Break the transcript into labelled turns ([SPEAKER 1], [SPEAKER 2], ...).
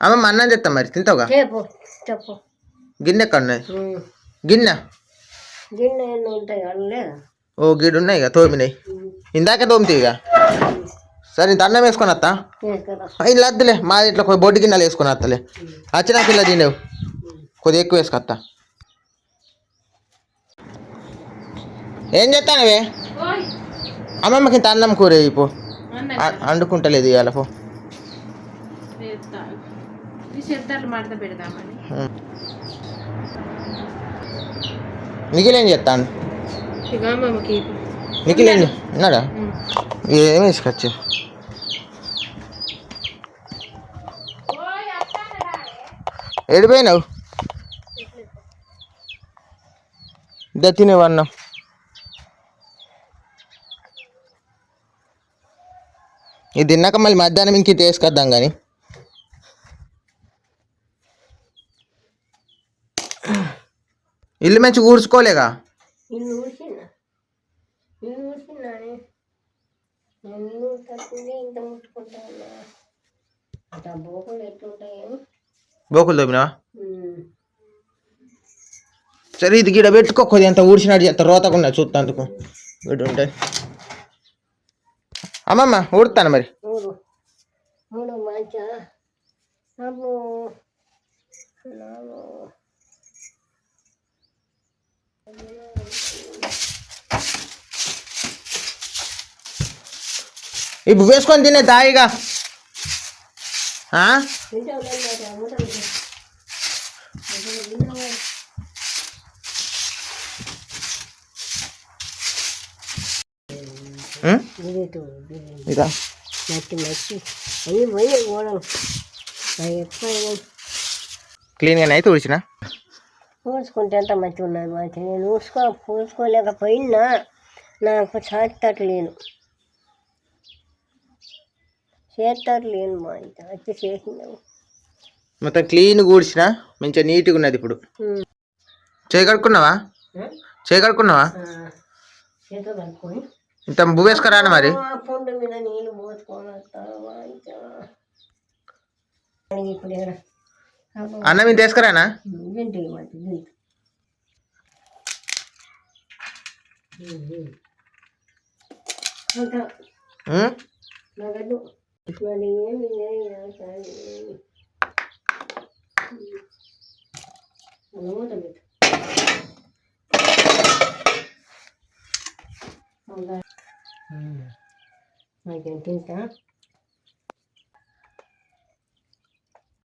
[SPEAKER 1] అమ్మమ్మ అన్నం చెప్తా మరి తింటావుగా
[SPEAKER 2] చెప్పు చెప్పు
[SPEAKER 1] గిన్నె ఎక్కడ ఉన్నది గిన్నె
[SPEAKER 2] గిన్నె ఎన్ని ఉంటాయి అన్నీ
[SPEAKER 1] ఓ గిడు ఉన్నాయి ఇక తోమినాయి ఇందాకే తోమితే ఇక సరే ఇంత అన్నం వేసుకొని వస్తా ఇలా వద్దులే మా ఇట్లా కొద్ది బొడ్డు గిన్నెలు వేసుకొని వస్తలే వచ్చినాక ఇలా తినేవు కొద్దిగా ఎక్కువ వేసుకొస్తా ఏం చేస్తానవే అమ్మమ్మకి ఇంత అన్నం కూర పో వండుకుంటలేదు ఇవాళ పో నిఖిల్ ఏం చేస్తాను నిఖిల్ ఏం ఉన్నాడా ఏమి వేసుకొచ్చు ఏడిపోయినావు ఇద్దరు తినేవన్నా ఇది తిన్నాక మళ్ళీ మధ్యాహ్నం ఇంక వేసుకొద్దాం కానీ ఇల్లు మంచి ఊడ్చుకోలేగా బోకులు తోమినా సరే ఇది గిడ పెట్టుకో కొద్ది ఎంత ఊడ్చినట్టు చేస్తా రోతకుండా చూస్తా అందుకు వీడు ఉంటాయి అమ్మమ్మ ఊడుతాను మరి ఇప్పుడు వేసుకొని తినే దాయిగా ఇదా క్లీన్గానే అయితే ఊడ్చిన
[SPEAKER 2] ఊడ్చుకుంటే ఎంత మంచిగా ఉన్నది మంచి నేను ఊడ్చుకోలేకపోయినా నాకు చేతట్లేను మా ఇంత వచ్చి చేసినావు
[SPEAKER 1] మొత్తం క్లీన్ ఊడ్చిన మంచిగా నీట్గా ఉన్నది ఇప్పుడు చేయగడుకున్నావా
[SPEAKER 2] చేతో కలుపుకొని
[SPEAKER 1] ఇంత వేసుకురా మరి
[SPEAKER 2] పొండు మీద నీళ్ళు పోసుకొని ఇప్పుడు
[SPEAKER 1] అన్నం ఇంత వేసుకురానా
[SPEAKER 2] ఇంటికి మంచి నగదు మళ్ళీ ఏమి మూత పెట్టు నాకేం తింటా